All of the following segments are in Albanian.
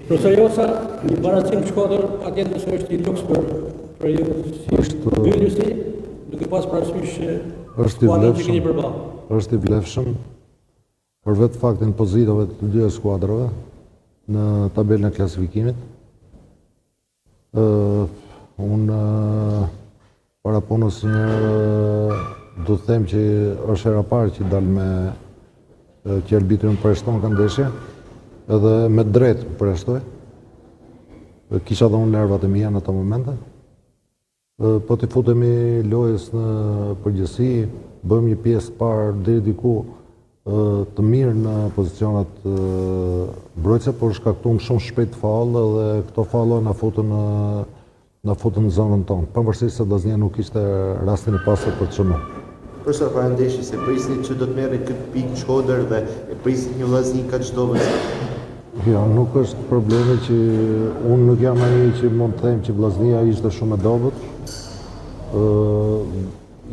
Profesor Josa, një baratim Shkodër, atjetë nëse është i luks për ju si bëlljusi, duke pas parasysh skuadrën që keni përballë. Është i vlefshëm për vetë faktin pozitave të dy skuadrave në tabelën e klasifikimit. Unë para punës do të them që është era parë që dal me që arbitrin përshton ka ndeshje, edhe me drejt përshtoj. Kisha dhe unë nervat e mija në të momente. Po të futemi lojës në përgjësi, bëjmë një pjesë parë deri diku të mirë në pozicionat mbrojtëse, por shkaktuam shumë shpejt fallë dhe këto fallo na futën në zonën tonë. Pavarësisht se Vllaznia nuk ishte rastin e pastër për të shënuar. Përsa para ndeshjes se prisni që do të merret këtë pikë Shkodër dhe e prisni një Vllazni kaq çdobës. Jo, nuk është problemi që unë nuk jam ai që mund të them që Vllaznia ishte shumë e dobët.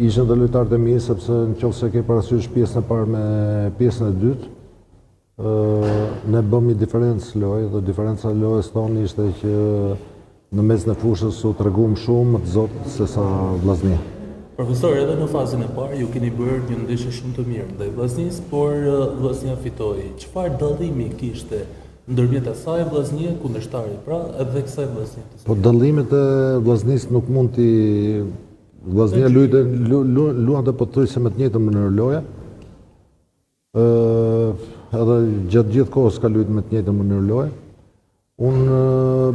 Ishin dhe lojtarët e mirë, sepse nëse ke parasysh pjesën e parë me pjesën e dytë, ne bëm një diferencë lojë dhe diferenca e lojës tonë ishte që në mes në fushës u treguam shumë më të zotë se sa Vllaznia. Profesor, edhe në fazën e parë ju keni bërë një ndeshje shumë të mirë ndaj Vllaznisë, por Vllaznia fitoi. Çfarë dallimi kishte ndërmjet asaj Vllaznie kundërshtari, pra edhe kësaj Vllaznie? Po dallimet e Vllaznisë nuk mund t'i Vllaznia luante pothuajse me të njëjtën mënyrë loje. Edhe gjatë gjithë kohës ka luajtur me të njëjtën mënyrë loje. Unë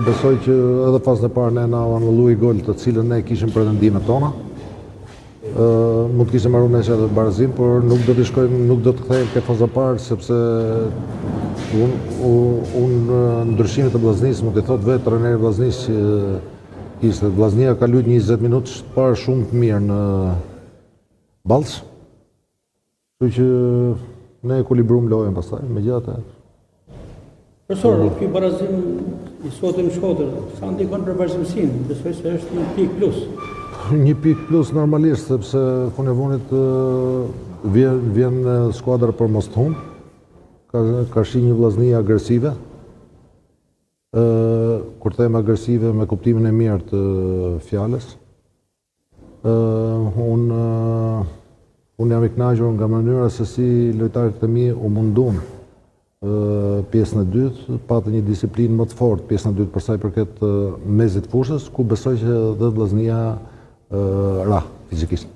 besoj që edhe fazën e parë ne na anulloi gol të cilën ne kishim pretendimet tona. Mund të kishim marrë nesër edhe barazim, por nuk do të shkojmë, nuk do të kthehemi ke faza parë, sepse unë ndryshimet e Vllaznisë mund të thotë vetë trajneri i Vllaznisë që ishte Vllaznia ka luajtur 20 minutë të parë shumë të mirë në Ballës. Kështu që ne ekuilibruam lojën pastaj, megjithatë. Profesor, ky barazim i sotëm Shkodër, sa ndikon për vazhdimsinë? Besoj se është një pikë plus. Një pikë plus normalisht, sepse fund e vonit vjen skuadra për mos të humbë, ka shi një Vllazni agresive. Kur them agresive me kuptimin e mirë të fjalës. Unë jam i kënaqur nga mënyra se si lojtarët e mi u mundun pjesën e dytë, patë një disiplinë më të fortë pjesën e dytë për sa i përket mezit fushës, ku besoj që dhe Vllaznia ra fizikisht.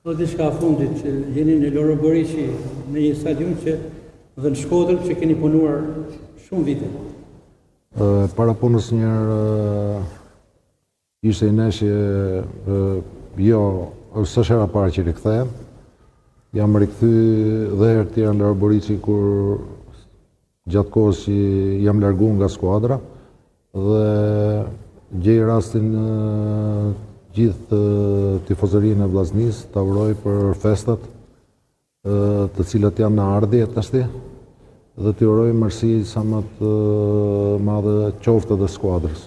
Dhe diçka fundit, që jeni në Loro Boriçi, në një stadium që dhe në Shkodër që keni punuar shumë vite. Para punës njërë ishte i neshje, jo, s'është era parë që rikthehem. Jam rikthy dhe herë tjera në Loro Boriçi kur gjatë kohës që jam larguar nga skuadra dhe gjej rastin gjithë tifozërinë e Vllaznisë ta uroj për festat të cilat janë në ardhje tashti dhe t'i uroj mirësi sa më të madhe qoftë edhe skuadrës.